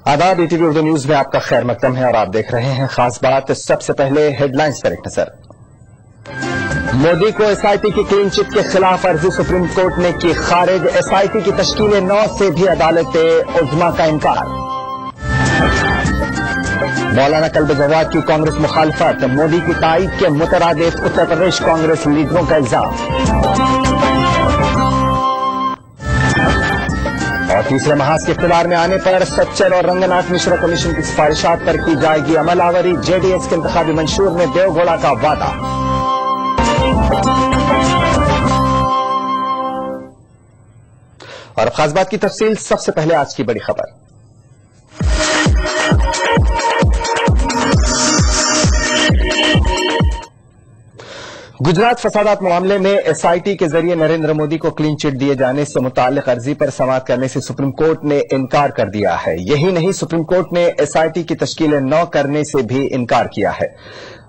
आदाब ETV Urdu news में आपका खैर मकदम है और आप देख रहे हैं खास बात। सबसे पहले हेडलाइंस पर एक नजर। मोदी को एसआईटी की क्लीन चिट के खिलाफ अर्जी सुप्रीम कोर्ट ने की खारिज। एसआईटी की तश्कील 9 से भी अदालत उज़्मा का इनकार। मौलाना कल्ब जवाद की कांग्रेस मुखालफत। मोदी की ताईद के मुतरादिफ उत्तर प्रदेश कांग्रेस लीडरों का इल्जाम। और तीसरे महाज के इख्तियार में आने पर सच्चर और रंगनाथ मिश्रा कमीशन की सिफारिशात पर की जाएगी अमलावरी। जेडीएस के इंतखाबी मंशूर में देवगौड़ा का वादा। और खास बात की तफसील। सबसे पहले आज की बड़ी खबर। गुजरात फसादात मामले में एसआईटी के जरिए नरेंद्र मोदी को क्लीन चिट दिए जाने से मुताल्लिक अर्जी पर समाअत करने से सुप्रीम कोर्ट ने इनकार कर दिया है। यही नहीं, सुप्रीम कोर्ट ने एसआईटी की तश्कील 9 करने से भी इनकार किया है।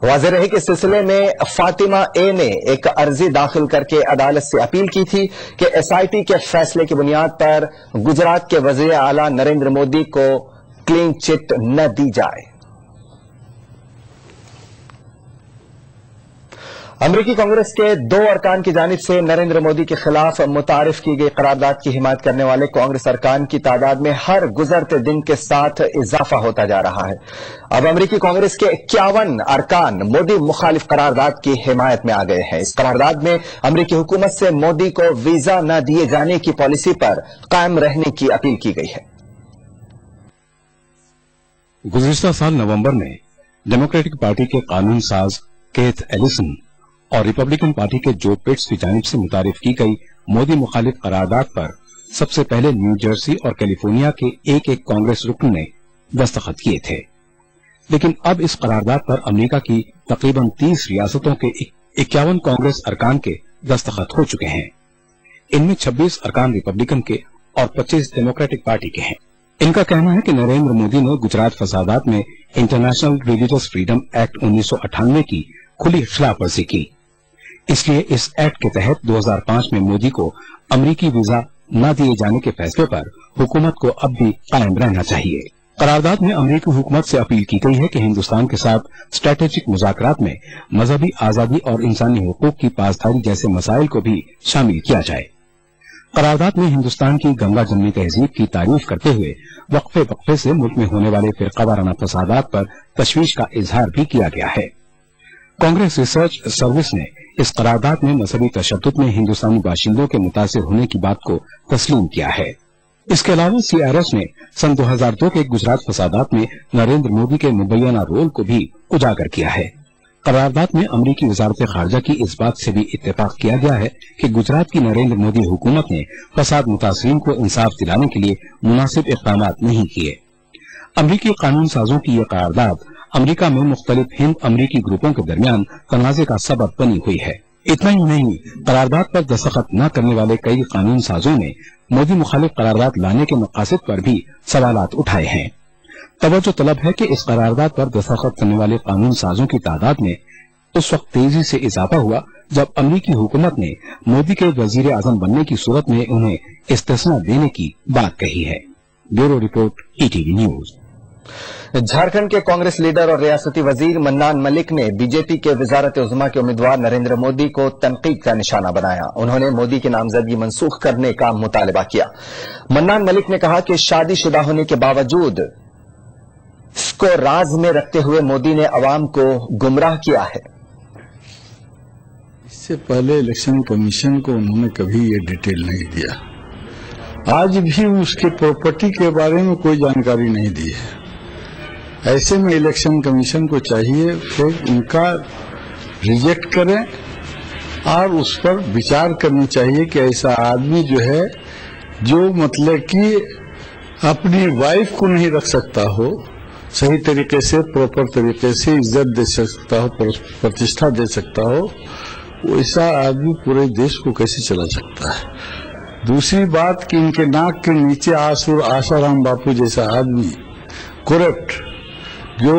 वाज़ेह रहे कि इस सिलसिले में फातिमा ए ने एक अर्जी दाखिल करके अदालत से अपील की थी कि एसआईटी के फैसले की बुनियाद पर गुजरात के वज़ीर आला नरेंद्र मोदी को क्लीन चिट न दी जाए। अमरीकी कांग्रेस के 2 अरकान की जानिब से नरेंद्र मोदी के खिलाफ मुतारिफ की गई करारदाद की हिमायत करने वाले कांग्रेस अरकान की तादाद में हर गुजरते दिन के साथ इजाफा होता जा रहा है। अब अमरीकी कांग्रेस के 51 अरकान मोदी मुखालिफ करारदाद की हिमायत में आ गए हैं। इस करारदाद में अमरीकी हुकूमत से मोदी को वीजा न दिए जाने की पॉलिसी पर कायम रहने की अपील की गई है। गुज़िश्ता साल नवंबर में डेमोक्रेटिक पार्टी के कानून साज केथ एलिसन और रिपब्लिकन पार्टी के जो पिट्स की जानिब से मुतारिफ की गई मोदी मुखालिफ करारदाद पर सबसे पहले न्यू जर्सी और कैलिफोर्निया के एक कांग्रेस रुकन ने दस्तखत किए थे। लेकिन अब इस करारदाद पर अमेरिका की तकरीबन 30 रियासतों के 51 कांग्रेस अरकान के दस्तखत हो चुके हैं। इनमें 26 अरकान रिपब्लिकन के और 25 डेमोक्रेटिक पार्टी के हैं। इनका कहना है कि नरेंद्र मोदी ने गुजरात फसादात में इंटरनेशनल रिलीजियस फ्रीडम एक्ट 1998 की खुली खिलाफ वर्जी की। इसलिए इस एक्ट के तहत 2005 में मोदी को अमरीकी वीजा न दिए जाने के फैसले पर हुकूमत को अब भी कायम रहना चाहिए। करारदाद में अमरीकी हुकूमत से अपील की गई है कि हिंदुस्तान के साथ स्ट्रेटेजिक मुज़ाकरात में मजहबी आजादी और इंसानी हुकूक की पासदारी जैसे मसाइल को भी शामिल किया जाए। करारदाद में हिंदुस्तान की गंगा जमनी तहजीब की तारीफ करते हुए वक्फे वक्फे से मुल्क में होने वाले फिरका वाराना फसादात पर तशवीश का इजहार भी किया गया है। कांग्रेस रिसर्च सर्विस ने इस करारदाद में मजहबी तशद्दुद में हिंदुस्तानी बाशिंदों के मुतासिर होने की बात को तस्लीम किया है। इसके अलावा सीआरएस ने सन 2002 के गुजरात फसादात में नरेंद्र मोदी के मुबैना रोल को भी उजागर किया है। करारदाद में अमरीकी वजारत खारजा की इस बात से भी इत्तेफाक किया गया है कि गुजरात की नरेंद्र मोदी हुकूमत ने फसाद मुतासरीन को इंसाफ दिलाने के लिए मुनासिब इक़दाम नहीं किए। अमरीकी कानून साजों की यह करारदाद अमरीका में मुख्तलिफ हिंद अमरीकी ग्रुपों के दरमियान तनाज़े का सबब बनी हुई है। इतना ही नहीं, करारदाद पर दस्तखत न करने वाले कई कानून साजों ने मोदी मुखालिफ करारदाद लाने के मकासद पर भी सवालात उठाए हैं। तवज्जो तलब है कि इस करारदाद पर दस्तखत करने वाले कानून साजों की तादाद में उस वक्त तेजी से इजाफा हुआ जब अमरीकी हुकूमत ने मोदी के वजीर आजम बनने की सूरत में उन्हें इस्तिस्ना देने की बात कही है। Bureau report, ETV news. Jharkhand के कांग्रेस लीडर और रियासती वजीर मन्नान मलिक ने बीजेपी के वजारत उज़्मा के उम्मीदवार नरेंद्र मोदी को तनकीद का निशाना बनाया। उन्होंने मोदी की नामजदगी मनसूख करने का मुतालबा किया। मन्नान मलिक ने कहा कि शादीशुदा होने के बावजूद इसको राज में रखते हुए मोदी ने अवाम को गुमराह किया है। इससे पहले इलेक्शन कमीशन को उन्होंने कभी ये डिटेल नहीं दिया। आज भी उसके प्रॉपर्टी के बारे में कोई जानकारी नहीं दी है। ऐसे में इलेक्शन कमीशन को चाहिए कि उनका रिजेक्ट करें और उस पर विचार करनी चाहिए कि ऐसा आदमी जो है, जो मतलब कि अपनी वाइफ को नहीं रख सकता हो, सही तरीके से प्रॉपर तरीके से इज्जत दे सकता हो, प्रतिष्ठा दे सकता हो, वैसा आदमी पूरे देश को कैसे चला सकता है। दूसरी बात कि इनके नाक के नीचे आसाराम बापू जैसा आदमी करप्ट, जो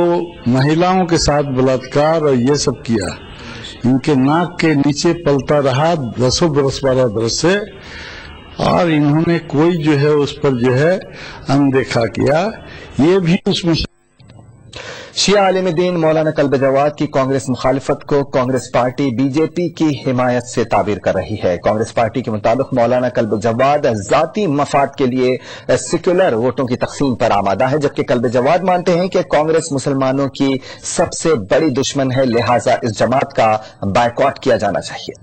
महिलाओं के साथ बलात्कार और ये सब किया, इनके नाक के नीचे पलता रहा 10 बरस 12 बरस से, और इन्होंने कोई जो है उस पर जो है अनदेखा किया। ये भी उसमें शिया आलिम दीन मौलाना कल्ब जवाद की कांग्रेस मुखालिफत को कांग्रेस पार्टी बीजेपी की हिमायत से ताबीर कर रही है। कांग्रेस पार्टी के मुताबिक मौलाना कल्ब जवाद जाती मफाद के लिए सेक्युलर वोटों की तकसीम पर आमादा है, जबकि कल्ब जवाद मानते हैं कि कांग्रेस मुसलमानों की सबसे बड़ी दुश्मन है, लिहाजा इस जमात का बायकॉट किया जाना चाहिए।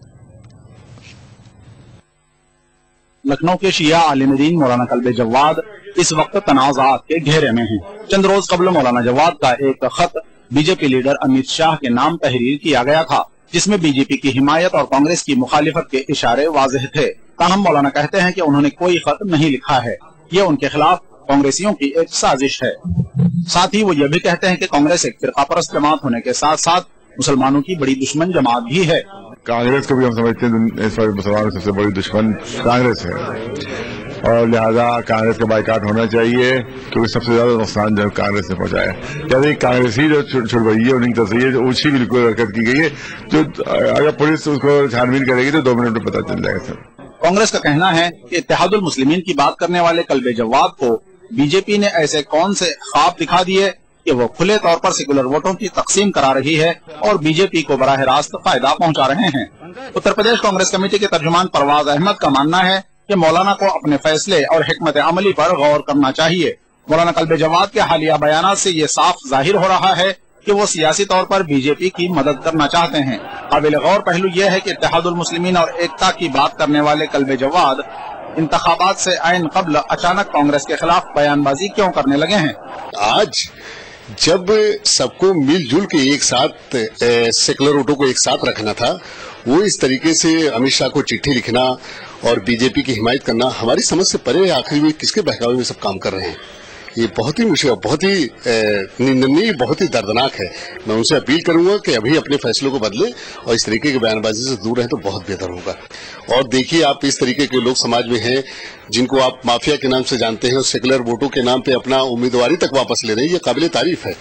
लखनऊ के शिया आलिम दीन मौलाना कल्ब जवाद इस वक्त तनाज़ात के घेरे में हैं। चंद रोज कबल मौलाना जवाद का एक खत बीजेपी लीडर अमित शाह के नाम तहरीर किया गया था, जिसमें बीजेपी की हिमायत और कांग्रेस की मुखालिफत के इशारे वाज़ेह थे। ताहम मौलाना कहते हैं कि उन्होंने कोई खत नहीं लिखा है, ये उनके खिलाफ कांग्रेसियों की एक साजिश है। साथ ही वो ये भी कहते हैं कि कांग्रेस एक फिरकापरस्त जमात होने के साथ साथ मुसलमानों की बड़ी दुश्मन जमात भी है। कांग्रेस को भी हम समझते हैं इस वक्त मुसलमानों की सबसे बड़ी दुश्मन कांग्रेस है और लिहाजा कांग्रेस का बाइकाट होना चाहिए, क्योंकि सबसे ज्यादा नुकसान जो कांग्रेस ने पहुंचाया। जैसे कांग्रेसी जो छुड़वाई है उन्हीं तरफ से ये ऊंची बिल्कुल हरकत की गई है, जो अगर पुलिस उसको छानबीन करेगी तो 2 मिनट में पता चल जाएगा सर। कांग्रेस का कहना है कि इत्तेहादुल मुस्लिमीन की बात करने वाले कल्बे जवाद को बीजेपी ने ऐसे कौन से ख्वाब दिखा दिए कि वो खुले तौर पर सेकुलर वोटों की तकसीम करा रही है और बीजेपी को बराह रास्त फायदा पहुंचा रहे हैं। उत्तर प्रदेश कांग्रेस कमेटी के तर्जुमान परवाज अहमद का मानना है कि मौलाना को अपने फैसले और हिकमत अमली पर गौर करना चाहिए। मौलाना कल्ब जवाद के हालिया बयानात से ये साफ जाहिर हो रहा है कि वो सियासी तौर पर बीजेपी की मदद करना चाहते हैं। काबिल गौर पहलू यह है कि इत्तेहादुल मुस्लिमीन और एकता की बात करने वाले कल्ब जवाद इंतखाबात से ऐन कबल अचानक कांग्रेस के खिलाफ बयानबाजी क्यों करने लगे हैं। आज जब सबको मिलजुल के एक साथ सेकुलर वोटों को एक साथ रखना था, वो इस तरीके से अमित शाह को चिट्ठी लिखना और बीजेपी की हिमायत करना हमारी समझ से परे है। आखिर में किसके बहकावे में सब काम कर रहे हैं, ये बहुत ही मुश्किल, बहुत ही निंदनीय, बहुत ही दर्दनाक है। मैं उनसे अपील करूंगा कि अभी अपने फैसलों को बदलें और इस तरीके की बयानबाजी से दूर रहें तो बहुत बेहतर होगा। और देखिए, आप इस तरीके के लोग समाज में हैं जिनको आप माफिया के नाम से जानते हैं और सेकुलर वोटों के नाम पे अपना उम्मीदवारी तक वापस ले रहे हैं, ये काबिल तारीफ है।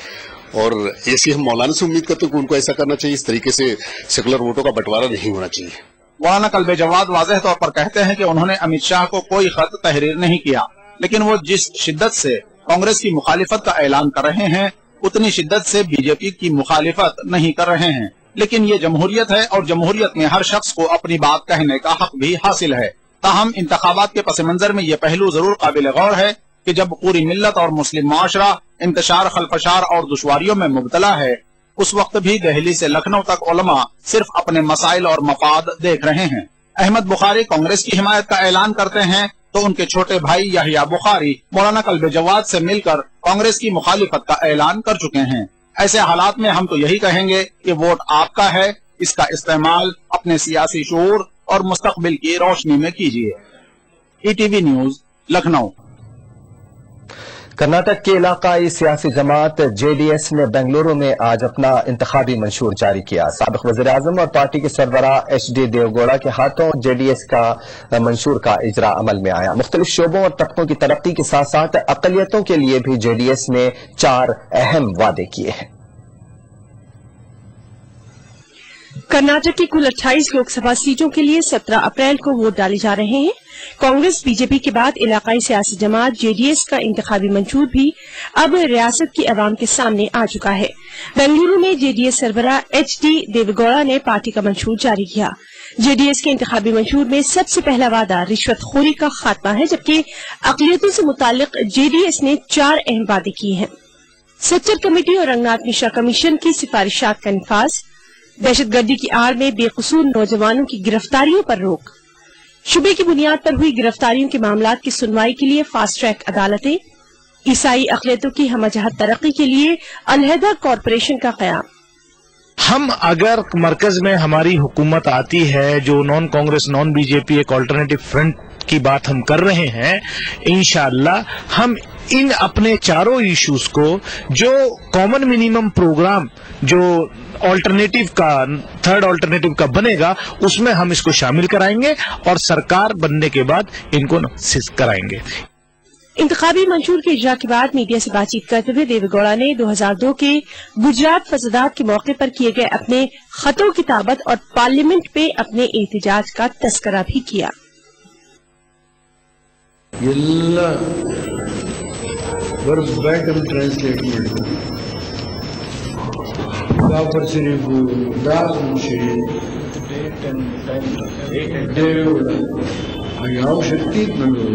और ऐसी हम मौलाना से उम्मीद करते हैं कि उनको ऐसा करना चाहिए, इस तरीके से सेकुलर वोटों का बंटवारा नहीं होना चाहिए। मौलाना कल्ब जवाद वाज़ेह तौर पर कहते हैं कि उन्होंने अमित शाह को कोई खत तहरीर नहीं किया, लेकिन वो जिस शिद्दत से कांग्रेस की मुखालिफत का ऐलान कर रहे हैं उतनी शिद्दत से बीजेपी की मुखालिफत नहीं कर रहे हैं। लेकिन ये जमहूरियत है और जमहूरियत में हर शख्स को अपनी बात कहने का हक भी हासिल है। ताहम इंतखाबात के पस मंजर में ये पहलू जरूर काबिल गौर है कि जब पूरी मिल्लत और मुस्लिम माशरा इंतशार, खलफशार और दुश्वारियों में मुब्तला है, उस वक्त भी दिल्ली से लखनऊ तक उलमा सिर्फ अपने मसाइल और मफाद देख रहे हैं। अहमद बुखारी कांग्रेस की हिमायत का ऐलान करते हैं तो उनके छोटे भाई यहिया बुखारी मौलाना कल्ब जवाद से मिलकर कांग्रेस की मुखालिफत का ऐलान कर चुके हैं। ऐसे हालात में हम तो यही कहेंगे कि वोट आपका है, इसका इस्तेमाल अपने सियासी शऊर और मुस्तकबिल की रोशनी में कीजिए। ETV news, Lucknow. कर्नाटक की इलाकाई सियासी जमात जेडीएस ने बेंगलुरु में आज अपना इंतखाबी मंशूर जारी किया। साबिक वज़ीर आज़म और पार्टी के सरबराह एचडी देवगौड़ा के हाथों जेडीएस का मंशूर का इजरा अमल में आया। मुख्तलिफ शोबों और तबकों की तरक्की के साथ साथ अक़लियतों के लिए भी जेडीएस ने 4 अहम वादे किए हैं। कर्नाटक की कुल 28 लोकसभा सीटों के लिए 17 अप्रैल को वोट डाले जा रहे हैं। कांग्रेस बीजेपी के बाद इलाकाई सियासी जमात जेडीएस का इंतखाबी मंशूर भी अब रियासत की अवाम के सामने आ चुका है। बेंगलुरु में जेडीएस सरबराह एचडी देवगौड़ा ने पार्टी का मंशूर जारी किया। जेडीएस के इंतखाबी मंशूर में सबसे पहला वादा रिश्वतखोरी का खात्मा है, जबकि अक़लियतों से मुताल्लिक जेडीएस ने 4 अहम वादे किए हैं। सच्चर कमेटी और रंगनाथ मिश्रा कमीशन की सिफारिशात का निफाज, दहशतगर्दी की आड़ में बेकसूर नौजवानों की गिरफ्तारियों पर रोक, शुबे की बुनियाद पर हुई गिरफ्तारियों के मामलात की सुनवाई के लिए फास्ट ट्रैक अदालतें, ईसाई अक़लियतों की हमजहत तरक्की के लिए अलहदा कॉरपोरेशन का क़याम। हम अगर मरकज में हमारी हुकूमत आती है, जो नॉन कांग्रेस नॉन बीजेपी एक ऑल्टरनेटिव फ्रंट की बात हम कर रहे हैं, इंशाअल्लाह हम इन अपने 4 इश्यूज को, जो कॉमन मिनिमम प्रोग्राम जो ऑल्टरनेटिव का, थर्ड ऑल्टरनेटिव का बनेगा, उसमें हम इसको शामिल कराएंगे और सरकार बनने के बाद इनको नफिज कराएंगे। इंतखाबी मंशूर के इजरा के बाद मीडिया से बातचीत करते हुए देवेगौड़ा ने 2002 के गुजरात फसादात के मौके पर किए गए अपने खतों किताबत और पार्लियामेंट पे अपने एहतजाज का तस्करा भी किया। verbatim translate Gafar Sharif, Dazm Sharif, David, Ayab Shakti Nando,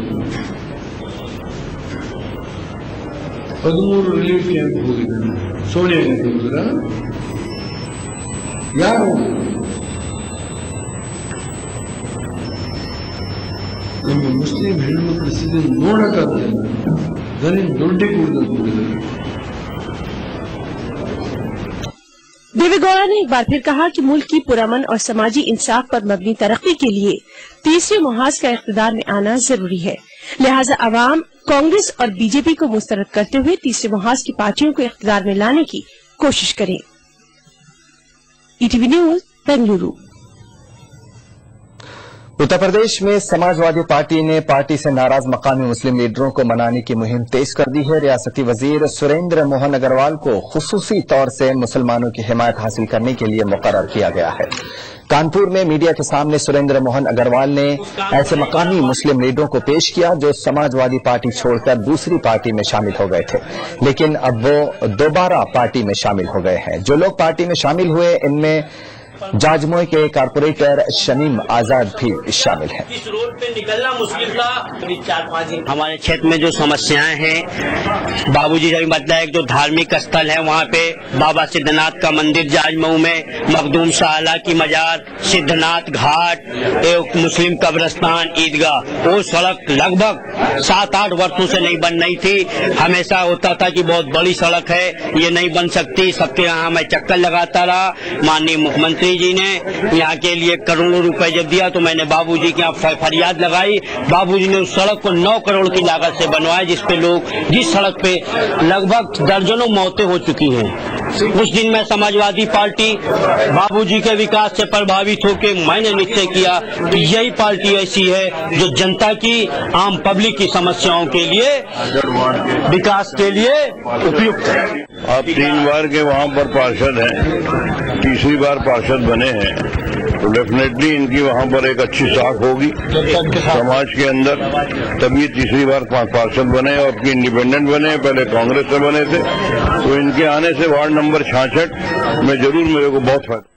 Padmur Relief Camp Hogan, Sonia Gudra, Yaro. ನಮ್ಮ ಮುಸ್ಲಿಂ ಹೆಣ್ಮಕ್ಳ ಸ್ಥಿತಿ ನೋಡಕ್ಕಾಗ್ತಿಲ್ಲ, ನನಗೆ ದೊಡ್ಡ ಕೂಡಿದ್ದಾರೆ. देवी गौड़ा ने एक बार फिर कहा कि मुल्क की पुरअमन और समाजी इंसाफ पर मबनी तरक्की के लिए तीसरे मुहाज का इख्तिदार में आना जरूरी है। लिहाजा अवाम कांग्रेस और बीजेपी को मुस्तरद करते हुए तीसरे मुहाज की पार्टियों को इख्तिदार में लाने की कोशिश करें। ETV news, Bengaluru. उत्तर प्रदेश में समाजवादी पार्टी ने पार्टी से नाराज मकामी मुस्लिम लीडरों को मनाने की मुहिम तेज कर दी है। रियासती वजीर सुरेंद्र मोहन अग्रवाल को खुसूसी तौर से मुसलमानों की हिमायत हासिल करने के लिए मुकर्रर किया गया है। कानपुर में मीडिया के सामने सुरेंद्र मोहन अग्रवाल ने ऐसे मकामी मुस्लिम लीडरों को पेश किया जो समाजवादी पार्टी छोड़कर दूसरी पार्टी में शामिल हो गए थे, लेकिन अब वो दोबारा पार्टी में शामिल हो गए हैं। जो लोग पार्टी में शामिल हुए इनमें जाजमोए के कारपोरेटर शमीम आजाद भी शामिल हैं। इस रोड पे निकलना मुश्किल था। 4-5 दिन हमारे क्षेत्र में जो समस्याएं हैं, बाबूजी का भी मतलब एक जो धार्मिक स्थल है वहाँ पे बाबा सिद्धनाथ का मंदिर जाजमऊ में, मखदूम शाहला की मजार, सिद्धनाथ घाट, एक मुस्लिम कब्रिस्तान, ईदगाह, वो सड़क लगभग 7-8 वर्षों से नहीं बन रही थी। हमेशा होता था कि बहुत बड़ी सड़क है, ये नहीं बन सकती। सबके यहाँ मैं चक्कर लगाता रहा। माननीय मुख्यमंत्री जी ने यहाँ के लिए करोड़ों रुपए जब दिया तो मैंने बाबूजी के यहाँ फरियाद लगाई। बाबूजी ने उस सड़क को 9 करोड़ की लागत से बनवाया, जिस सड़क पे लगभग दर्जनों मौतें हो चुकी हैं। उस दिन मैं समाजवादी पार्टी बाबूजी के विकास से प्रभावित होकर मैंने निश्चय किया कि यही पार्टी ऐसी है जो जनता की, आम पब्लिक की समस्याओं के लिए, विकास के लिए उपयुक्त है। आप 3 बार के वहाँ पर पार्षद हैं, तीसरी बार पार्षद बने हैं, तो डेफिनेटली इनकी वहाँ पर एक अच्छी साख होगी समाज के अंदर, तभी तीसरी बार पार्षद बने और इंडिपेंडेंट बने। पहले कांग्रेस से बने थे, तो इनके आने से वार्ड नंबर 66 में जरूर मेरे को बहुत फायदा।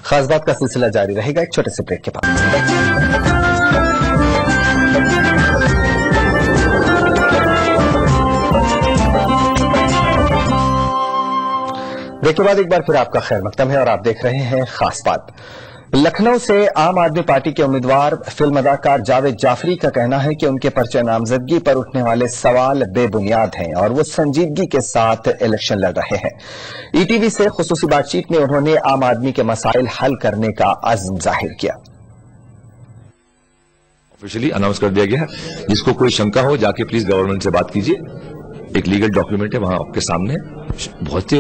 खास बात का सिलसिला जारी रहेगा एक छोटे से ब्रेक के बाद। ब्रेक के बाद एक बार फिर आपका खैर मकदम है और आप देख रहे हैं खास बात। लखनऊ से आम आदमी पार्टी के उम्मीदवार फिल्म अदाकार जावेद जाफरी का कहना है कि उनके पर्चे नामजदगी पर उठने वाले सवाल बेबुनियाद हैं और वो संजीदगी के साथ इलेक्शन लड़ रहे हैं। ईटीवी से खुसूसी बातचीत में उन्होंने आम आदमी के मसाइल हल करने का अज़्म जाहिर किया। ऑफिशियली अनाउंस कर दिया गया है, जिसको कोई शंका हो जाके प्लीज गवर्नमेंट से बात कीजिए। एक लीगल डॉक्यूमेंट है वहां आपके सामने, बहुत से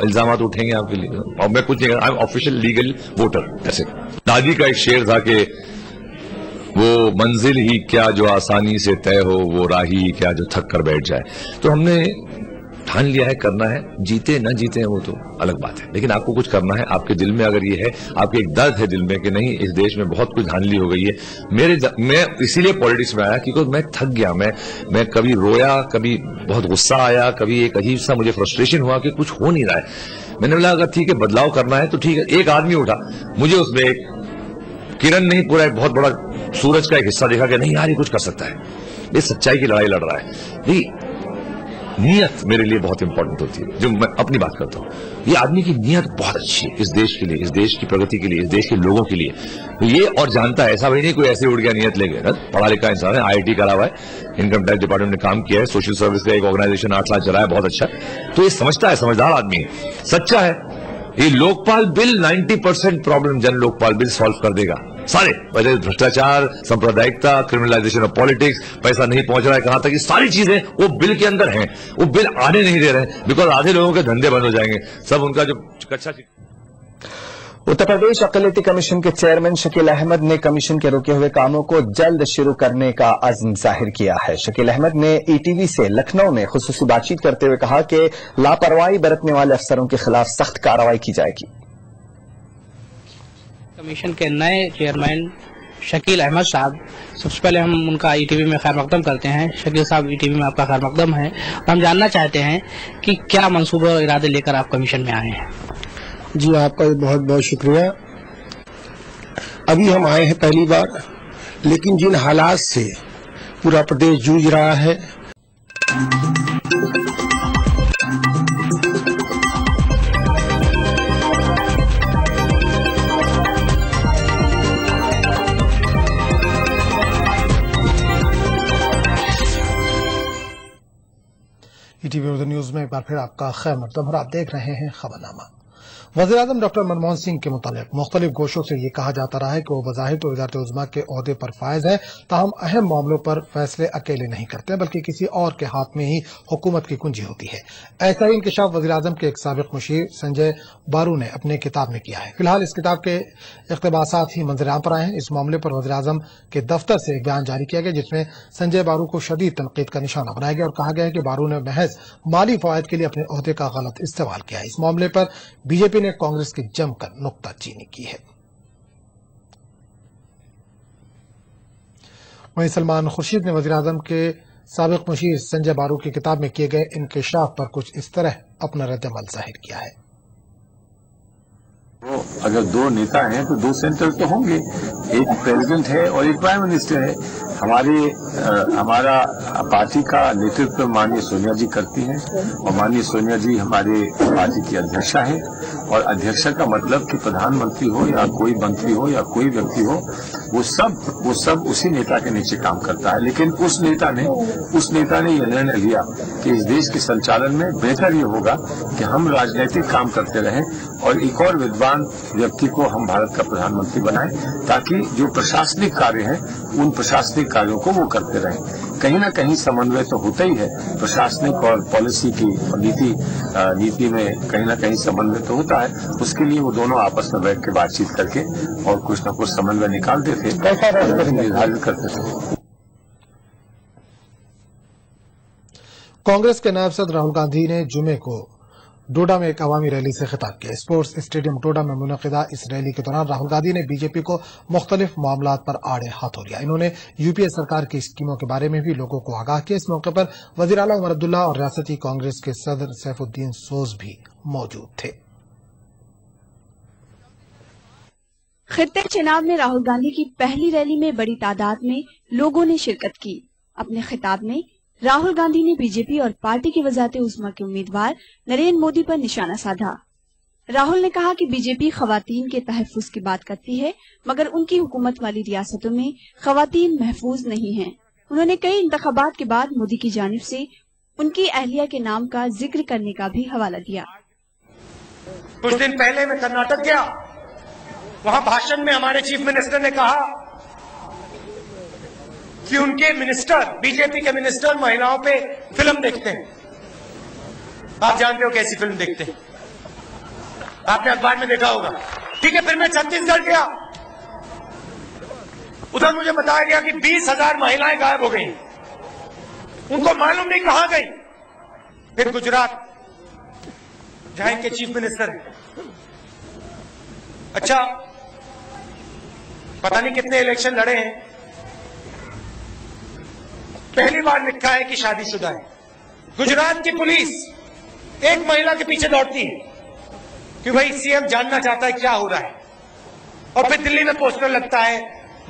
इल्जाम उठेंगे आपके लिए और मैं कुछ नहीं, I am official legal voter. ऐसे दादी का एक शेर था कि वो मंजिल ही क्या जो आसानी से तय हो, वो राही क्या जो थक कर बैठ जाए। तो हमने ठान लिया है, करना है, जीते न जीते हैं वो तो अलग बात है, लेकिन आपको कुछ करना है। आपके दिल में अगर ये है, आपके एक दर्द है दिल में कि नहीं इस देश में बहुत कुछ धांधली हो गई है, मैं इसीलिए पॉलिटिक्स में आया क्योंकि मैं थक गया। मैं कभी रोया, कभी बहुत गुस्सा आया, कभी एक अजीब सा मुझे फ्रस्ट्रेशन हुआ कि कुछ हो नहीं रहा है। मैंने बोला अगर ठीक है बदलाव करना है तो ठीक है। एक आदमी उठा, मुझे उसमें एक किरण नहीं पूरा एक बहुत बड़ा सूरज का एक हिस्सा देखा कि नहीं यार ये कुछ कर सकता है, ये सच्चाई की लड़ाई लड़ रहा है। नीयत मेरे लिए बहुत इंपॉर्टेंट होती है, जो मैं अपनी बात करता हूँ। ये आदमी की नीयत बहुत अच्छी है इस देश के लिए, इस देश की प्रगति के लिए, इस देश के लोगों के लिए। तो ये और जानता है, ऐसा भी नहीं कोई ऐसे उड़ गया नीयत ले गया। पढ़ा लिखा इंसान है, IIT करा हुआ है, इनकम टैक्स डिपार्टमेंट में काम किया है, सोशल सर्विस का एक ऑर्गेनाइजेशन 8 साल चला है, बहुत अच्छा। तो ये समझता है, समझदार आदमी है, सच्चा है। ये लोकपाल बिल 90% प्रॉब्लम जन लोकपाल बिल सॉल्व कर देगा सारे, वजह भ्रष्टाचार, सांप्रदायिकता, क्रिमिनलाइजेशन ऑफ पॉलिटिक्स, पैसा नहीं पहुंच रहा है कहां तक, ये सारी चीजें वो बिल के अंदर हैं। वो बिल आने नहीं दे रहे हैं बिकॉज आधे लोगों के धंधे बंद हो जाएंगे, सब उनका जो कच्चा। उत्तर प्रदेश अक़लियती कमीशन के चेयरमैन शकील अहमद ने कमीशन के रुके हुए कामों को जल्द शुरू करने का अज़्म जाहिर किया है। शकील अहमद ने ईटीवी से लखनऊ में खुसूसी बातचीत करते हुए कहा कि लापरवाही बरतने वाले अफसरों के खिलाफ सख्त कार्रवाई की जाएगी। कमीशन के नए चेयरमैन शकील अहमद साहब, सबसे पहले हम उनका ईटीवी में खैर मकदम करते हैं। शकील साहब, ईटीवी में आपका खैर मकदम है। हम जानना चाहते हैं कि क्या मंसूबा और इरादे लेकर आप कमीशन में आए हैं। जी, आपका बहुत बहुत शुक्रिया। अभी हम आए हैं पहली बार, लेकिन जिन हालात से पूरा प्रदेश जूझ रहा है, ईटीवी उर्दू न्यूज में एक बार फिर आपका खैर मकदम और आप देख रहे हैं खबरनामा। वज़ीर-ए-आज़म डॉक्टर मनमोहन सिंह के मुतालिक मुख्तलिफ गोशों से ये कहा जाता रहा है कि वो बज़ाहिर तो वज़ारत-ए-उज़्मा के ओहदे पर फायज है, ताहम अहम मामलों पर फैसले अकेले नहीं करते बल्कि किसी और के हाथ में ही हुकूमत की कुंजी होती है। ऐसा ही इंकशाफ वज़ीर-ए-आज़म के एक साबिक मुशीर संजय बारू ने अपने किताब में किया है। फिलहाल इस किताब के इक़्तिबासात ही मंज़र-ए-आम पर आए हैं। इस मामले पर वज़ीर-ए-आज़म के दफ्तर से एक बयान जारी किया गया, जिसमें संजय बारू को शदीद तनकीद का निशाना बनाया गया और कहा गया है कि बारू ने महज माली फ़वाइद के लिए अपने ओहदे का गलत इस्तेमाल किया है। इस मामले पर बीजेपी ने कांग्रेस की जमकर नुक्ताचीनी की है। वहीं सलमान खुर्शीद ने वज़ीर-ए-आज़म के साबिक मुशीर संजय बारू की किताब में किए गए इंकशाफ पर कुछ इस तरह अपना रद्द-ए-अमल जाहिर किया है। अगर दो नेता हैं तो दो सेंटर तो होंगे, एक प्रेसिडेंट है और एक प्राइम मिनिस्टर है। हमारा पार्टी का नेतृत्व माननीय सोनिया जी करती हैं और माननीय सोनिया जी हमारे पार्टी की अध्यक्षा है। और अध्यक्षा का मतलब कि प्रधानमंत्री हो या कोई मंत्री हो या कोई व्यक्ति हो, वो सब उसी नेता के नीचे काम करता है। लेकिन उस नेता ने यह निर्णय लिया कि इस देश के संचालन में बेहतर ये होगा कि हम राजनीतिक काम करते रहें और एक और विद्वान व्यक्ति को हम भारत का प्रधानमंत्री बनाएं, ताकि जो प्रशासनिक कार्य हैं उन प्रशासनिक कार्यों को वो करते रहें। कहीं ना कहीं समन्वय तो होता ही है, प्रशासनिक और पॉलिसी की नीति में कहीं ना कहीं समन्वय तो होता है। उसके लिए वो दोनों आपस में बैठ के बातचीत करके और कुछ न कुछ समन्वय निकालते थे, निर्धारित करते थे। कांग्रेस के नायब सदर राहुल गांधी ने जुमे को डोडा में एक अवामी रैली से खिताब किया। स्पोर्ट्स स्टेडियम डोडा में मुनक़िदा इस रैली के दौरान राहुल गांधी ने बीजेपी को मुख्तलिफ मामलात पर आड़े हाथों लिया। इन्होंने यूपीए सरकार की स्कीमों के बारे में भी लोगों को आगाह किया। इस मौके पर वज़ीर आला उमर अब्दुल्ला और रियासती कांग्रेस के सदर सैफुद्दीन सोज भी मौजूद थे। खित्ते चनाब में राहुल गांधी की पहली रैली में बड़ी तादाद में लोगों ने शिरकत की। अपने खिताब में राहुल गांधी ने बीजेपी और पार्टी की वज़ारत-ए-उज़्मा के उम्मीदवार नरेंद्र मोदी पर निशाना साधा। राहुल ने कहा कि बीजेपी खवातीन के तहफ़्फ़ुज़ की बात करती है, मगर उनकी हुकूमत वाली रियासतों में खवातीन महफूज नहीं हैं। उन्होंने कई इंतख़ाबात के बाद मोदी की जानिब से उनकी अहलिया के नाम का जिक्र करने का भी हवाला दिया। कुछ दिन पहले मैं कर्नाटक गया, वहां भाषण में हमारे चीफ मिनिस्टर ने कहा कि उनके मिनिस्टर, बीजेपी के मिनिस्टर महिलाओं पे फिल्म देखते हैं। आप जानते हो कैसी फिल्म देखते हैं, आपने अखबार में देखा होगा। ठीक है, फिर मैं छत्तीसगढ़ गया, उधर मुझे बताया गया कि 20,000 महिलाएं गायब हो गई, उनको मालूम नहीं कहां गई। फिर गुजरात, जहां इनके चीफ मिनिस्टर हैं, अच्छा पता नहीं कितने इलेक्शन लड़े हैं, पहली बार लिखा है कि शादीशुदा है। गुजरात की पुलिस एक महिला के पीछे दौड़ती है कि भाई सीएम जानना चाहता है क्या हो रहा है, और फिर दिल्ली में पोस्टर लगता है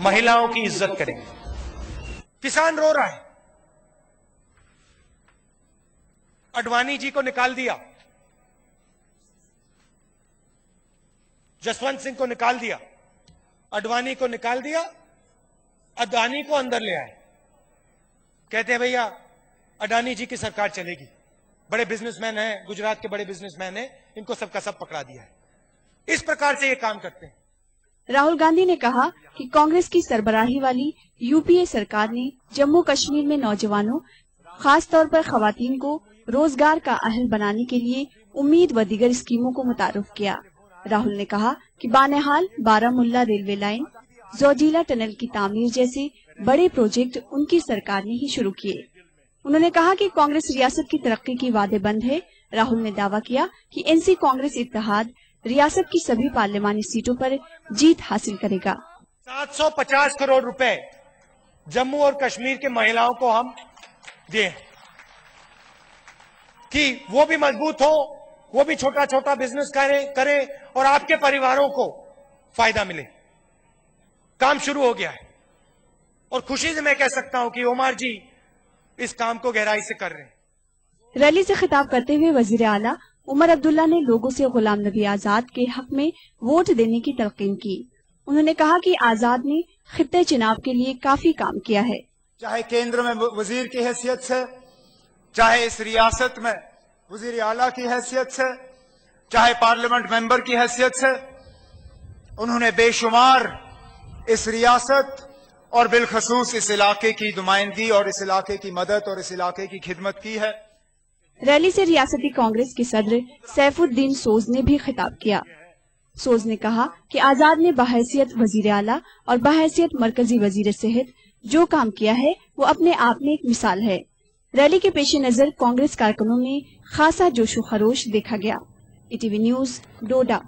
महिलाओं की इज्जत करें। किसान रो रहा है, अडवाणी जी को निकाल दिया, जसवंत सिंह को निकाल दिया, अडवाणी को निकाल दिया, अदानी को अंदर ले आए। कहते हैं भैया अडानी जी की सरकार चलेगी, बड़े बिजनेसमैन हैं, गुजरात के बड़े बिजनेसमैन हैं, इनको सबका सब पकड़ा दिया है। इस प्रकार से ये काम करते हैं। राहुल गांधी ने कहा कि कांग्रेस की सरबराही वाली यूपीए सरकार ने जम्मू कश्मीर में नौजवानों, खास तौर पर खवातीन को रोजगार का अहल बनाने के लिए उम्मीद व दीगर स्कीमों को मुतारुफ किया। राहुल ने कहा कि Banihal, Baramulla railway line, Zojila tunnel की तामीर जैसे बड़े प्रोजेक्ट उनकी सरकार ने ही शुरू किए। उन्होंने कहा कि कांग्रेस रियासत की तरक्की की वादेबंद है। राहुल ने दावा किया कि एनसी कांग्रेस इत्तेहाद रियासत की सभी पार्लिमानी सीटों पर जीत हासिल करेगा। 750 करोड़ रुपए जम्मू और कश्मीर के महिलाओं को हम दिए कि वो भी मजबूत हो, वो भी छोटा छोटा बिजनेस करें और आपके परिवारों को फायदा मिले। काम शुरू हो गया है और खुशी से मैं कह सकता हूं कि उमर जी इस काम को गहराई से कर रहे हैं। रैली से खिताब करते हुए वजीर आला उमर अब्दुल्ला ने लोगों से गुलाम नबी आजाद के हक में वोट देने की तलकीन की। उन्होंने कहा कि आजाद ने खित्ते चुनाव के लिए काफी काम किया है। चाहे केंद्र में वजीर की हैसियत से, चाहे इस रियासत में वजीर आला की हैसियत से, चाहे पार्लियामेंट मेंबर की हैसियत से, उन्होंने बेशुमार इस रियासत और बिलखसूस इस इलाके की नुमाइंदगी और इस इलाके की मदद और इस इलाके की खिदमत की है। रैली से रियासती कांग्रेस के सदर सैफुद्दीन सोज ने भी खिताब किया। सोज ने कहा कि आजाद ने बहैसियत वजीर आला और बहैसियत मरकजी वजीर सेहत जो काम किया है वो अपने आप में एक मिसाल है। रैली के पेश नजर कांग्रेस कारकुनों में खासा जोशो खरोश देखा गया। ईटीवी न्यूज डोडा।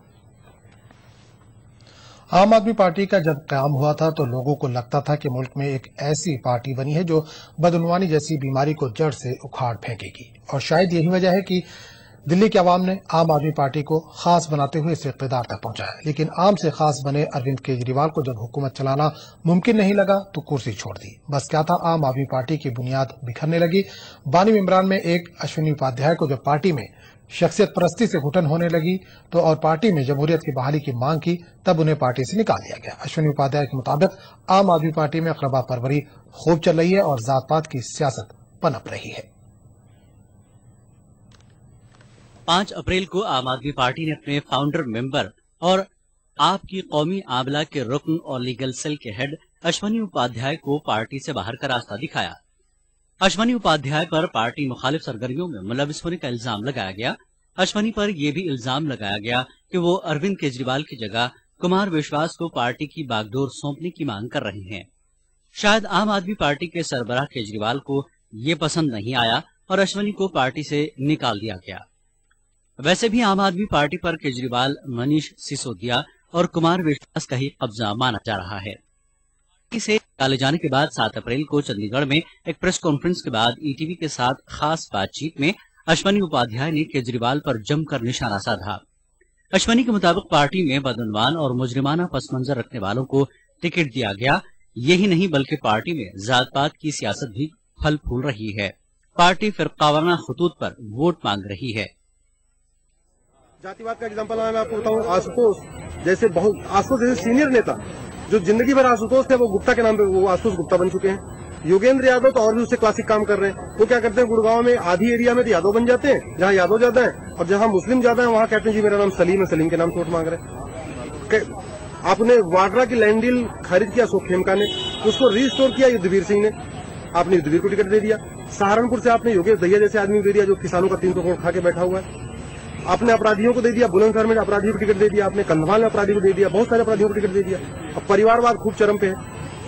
आम आदमी पार्टी का जब क़याम हुआ था तो लोगों को लगता था कि मुल्क में एक ऐसी पार्टी बनी है जो बदउनवानी जैसी बीमारी को जड़ से उखाड़ फेंकेगी, और शायद यही वजह है कि दिल्ली के अवाम ने आम आदमी पार्टी को खास बनाते हुए इसे इक़्तिदार तक पहुंचाया। लेकिन आम से खास बने अरविंद केजरीवाल को जब हुकूमत चलाना मुमकिन नहीं लगा तो कुर्सी छोड़ दी। बस क्या था, आम आदमी पार्टी की बुनियाद बिखरने लगी। बानी मेंबरान में एक अश्विनी उपाध्याय को जब पार्टी में शख्सियत परस्ती से घुटन होने लगी तो और पार्टी में जमहूरियत की बहाली की मांग की, तब उन्हें पार्टी से निकाल दिया गया। अश्विनी उपाध्याय के मुताबिक आम आदमी पार्टी में अक़रबा परवरी खूब चल रही है और जात पात की सियासत पनप रही है। 5 अप्रैल को आम आदमी पार्टी ने अपने फाउंडर मेंबर और आपकी कौमी आमला के रुकन और लीगल सेल के हेड अश्विनी उपाध्याय को पार्टी से बाहर का रास्ता दिखाया। अश्विनी उपाध्याय पर पार्टी मुखालिफ सरगर्मियों में मुलविस होने का इल्जाम लगाया गया। अश्विनी पर यह भी इल्जाम लगाया गया कि वो अरविंद केजरीवाल की जगह कुमार विश्वास को पार्टी की बागडोर सौंपने की मांग कर रहे हैं। शायद आम आदमी पार्टी के सरबराह केजरीवाल को ये पसंद नहीं आया और अश्विनी को पार्टी से निकाल दिया गया। वैसे भी आम आदमी पार्टी पर केजरीवाल, मनीष सिसोदिया और कुमार विश्वास का ही कब्जा माना जा रहा है। से निकाले जाने के बाद 7 अप्रैल को चंडीगढ़ में एक प्रेस कॉन्फ्रेंस के बाद ईटीवी के साथ खास बातचीत में अश्विनी उपाध्याय ने केजरीवाल पर जमकर निशाना साधा। अश्विनी के मुताबिक पार्टी में बदउनवान और मुजरिमाना पस मंजर रखने वालों को टिकट दिया गया। यही नहीं बल्कि पार्टी में जात पात की सियासत भी फल फूल रही है। पार्टी फिरकावाना खतूत पर वोट मांग रही है। जातिवाद का एग्जाम्पल मैं आपको बताऊं, आशुतोष जैसे सीनियर नेता जो जिंदगी भर आशुतोष थे, वो गुप्ता के नाम पे वो आशुतोष गुप्ता बन चुके हैं। योगेंद्र यादव तो और भी उससे क्लासिक काम कर रहे हैं। वो क्या करते हैं, गुड़गांव में आधी एरिया में तो यादव बन जाते हैं, जहाँ यादव ज्यादा है, और जहाँ मुस्लिम ज्यादा है वहाँ कहते हैं जी मेरा नाम सलीम है, सलीम के नाम से वोट मांग रहे हैं। आपने वाड्रा की लैंड डील खारिज किया अशोक खेमका ने, उसको रिस्टोर किया युद्धवीर सिंह ने, आपने युद्धवीर को टिकट दे दिया। सहारनपुर से आपने योगेश दहिया जैसे आदमी को दे दिया जो किसानों का 300 करोड़ खा के बैठा हुआ है। आपने अपराधियों को दे दिया, बुलंदशहर में अपराधियों को टिकट दे दिया, आपने कंधमाल में अपराधियों को दे दिया, बहुत सारे अपराधियों को टिकट दे दिया। अब परिवारवाद खूब चरम पे है।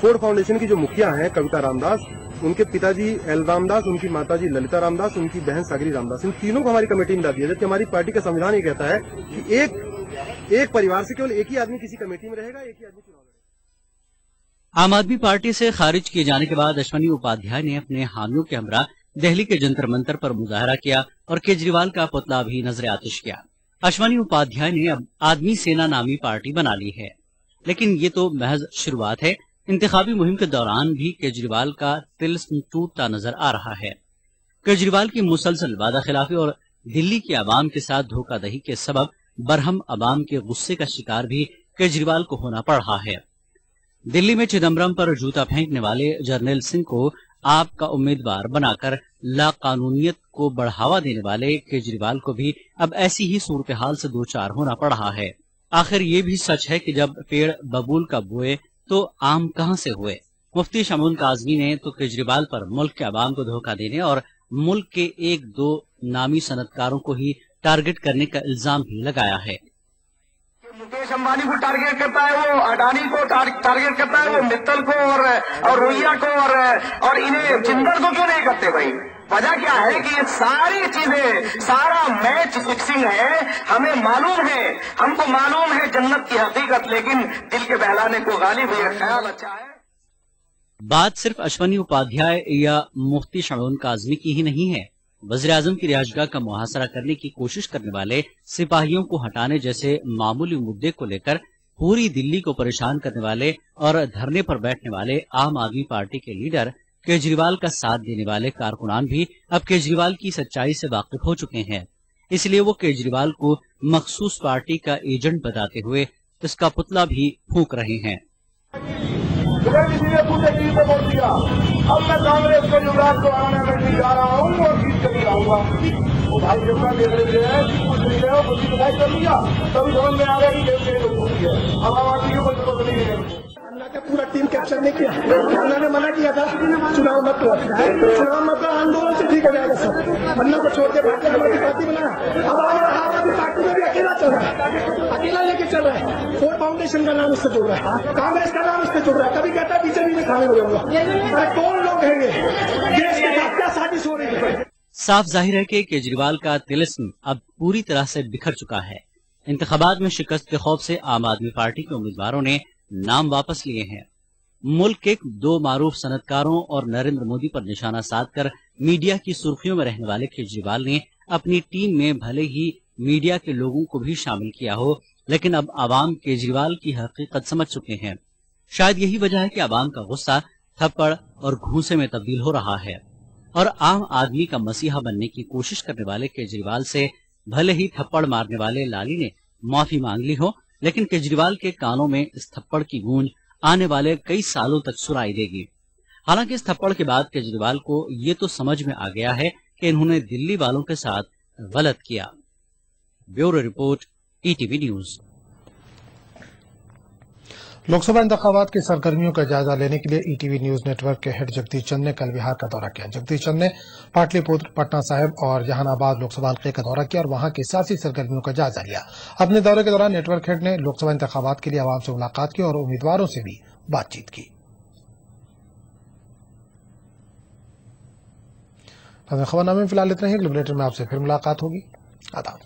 फोर्ड फाउंडेशन की जो मुखिया हैं कविता रामदास, उनके पिताजी एल रामदास, उनकी माताजी ललिता रामदास, उनकी बहन सागरी रामदास, इन तीनों को हमारी कमेटी में डाल दिया। जबकि हमारी पार्टी का संविधान ये कहता है कि एक परिवार से केवल एक ही आदमी किसी कमेटी में रहेगा, एक ही आदमी चुनाव लड़ेगा। आम आदमी पार्टी से खारिज किए जाने के बाद अश्विनी उपाध्याय ने अपने हामियों के हमरा दिल्ली के जंतर मंतर पर मुजाहरा किया और केजरीवाल का पुतला भी नजर आतिश किया। अश्विनी उपाध्याय ने अब आदमी सेना नामी पार्टी बना ली है, लेकिन ये तो महज शुरुआत है। इंतखाबी मुहिम के दौरान भी केजरीवाल का तिलिस्म टूटता नजर आ रहा है। केजरीवाल की मुसलसल वादा खिलाफी और दिल्ली के अवाम के साथ धोखाधड़ी के सबब बरहम अवाम के गुस्से का शिकार भी केजरीवाल को होना पड़ रहा है। दिल्ली में चिदम्बरम पर जूता फेंकने वाले जर्नैल सिंह को आपका उम्मीदवार बनाकर लाकानूनियत को बढ़ावा देने वाले केजरीवाल को भी अब ऐसी ही सूरत हाल से दो चार होना पड़ रहा है। आखिर ये भी सच है कि जब पेड़ बबूल का बोए तो आम कहां से हुए। मुफ्ती शमून काजमी ने तो केजरीवाल पर मुल्क के अवाम को धोखा देने और मुल्क के 1-2 नामी सनतकारों को ही टारगेट करने का इल्जाम भी लगाया है। मुकेश अंबानी को टारगेट करता है, वो अडानी को टारगेट करता है, वो मित्तल को और रोहिया को और इन्हें जिंदर को क्यों नहीं करते भाई? वजह क्या है कि ये सारी चीजें, सारा मैच फिक्सिंग है। हमें मालूम है, हमको मालूम है जन्नत की हकीकत, लेकिन दिल के बहलाने को गालिब है, ख्याल अच्छा है। बात सिर्फ अश्वनी उपाध्याय या मुफ्ती शमून काज़मी की ही नहीं है। वज़ीर आज़म की रिहाजगाह का मुहासरा करने की कोशिश करने वाले सिपाहियों को हटाने जैसे मामूली मुद्दे को लेकर पूरी दिल्ली को परेशान करने वाले और धरने पर बैठने वाले आम आदमी पार्टी के लीडर केजरीवाल का साथ देने वाले कारकुनान भी अब केजरीवाल की सच्चाई से वाकिफ हो चुके हैं। इसलिए वो केजरीवाल को मखसूस पार्टी का एजेंट बताते हुए इसका पुतला भी फूंक रहे हैं। किसी ने पूछे की तो बोल दिया, अब मैं कांग्रेस के युवराज को हराने में नहीं जा रहा हूँ और जीत कर आऊंगा। वो भाई जब का देख रहे हैं, कुछ नहीं है, कुछ दिखाई कर लिया, तभी समझ में आ गया कि देश के लिए कुछ है। अब आम आदमी की कोई जरूरत नहीं है। अन्ना का पूरा टीम कैप्चर नहीं किया, अन्ना ने मना किया था चुनाव मत आंदोलन से ठीक हो जाएगा सब। अन्ना को छोड़ के भारतीय जनता पार्टी बनाया, अब आम आदमी पार्टी में भी अकेला चल रहा है, अकेला लेके चल रहा है। फोर्ड फाउंडेशन का नाम इससे जुड़ रहा है, कांग्रेस का नाम इससे जुड़ रहा है। कभी कहता है बीजेपी में शामिल हो जाऊंगा। अरे कौन लोग हैं ये? देश के साथ क्या साजिश हो रही है? साफ जाहिर है कि केजरीवाल का तिलिस्म अब पूरी तरह से बिखर चुका है। इंतखाबात में शिकस्त के खौफ से आम आदमी पार्टी के उम्मीदवारों ने नाम वापस लिए हैं। मुल्क के 2 मारूफ सनतकारों और नरेंद्र मोदी पर निशाना साधकर मीडिया की सुर्खियों में रहने वाले केजरीवाल ने अपनी टीम में भले ही मीडिया के लोगों को भी शामिल किया हो, लेकिन अब आवाम केजरीवाल की हकीकत समझ चुके हैं। शायद यही वजह है कि आवाम का गुस्सा थप्पड़ और घूंसे में तब्दील हो रहा है और आम आदमी का मसीहा बनने की कोशिश करने वाले केजरीवाल से भले ही थप्पड़ मारने वाले लाली ने माफी मांग ली हो, लेकिन केजरीवाल के कानों में इस थप्पड़ की गूंज आने वाले कई सालों तक सुनाई देगी। हालांकि इस थप्पड़ के बाद केजरीवाल को ये तो समझ में आ गया है कि इन्होंने दिल्ली वालों के साथ गलत किया। Bureau report, ETV news. Lok Sabha इंतखाबात की सरगर्मियों का जायजा लेने के लिए ईटीवी न्यूज नेटवर्क के हेड जगदीश चंद ने कल बिहार का दौरा किया। जगदीश चंद ने पाटलिपुत्र, पटना साहिब और जहानाबाद लोकसभा हल्के का दौरा किया और वहां की सियासी सरगर्मियों का जायजा लिया। अपने दौरे के दौरान नेटवर्क हेड ने लोकसभा इंतखाबात के लिए आवाम से मुलाकात की और उम्मीदवारों से भी बातचीत की। खबरनामे में फिलहाल इतना ही। अगले बुलेटिन में आपसे फिर मुलाकात होगी। आदाब।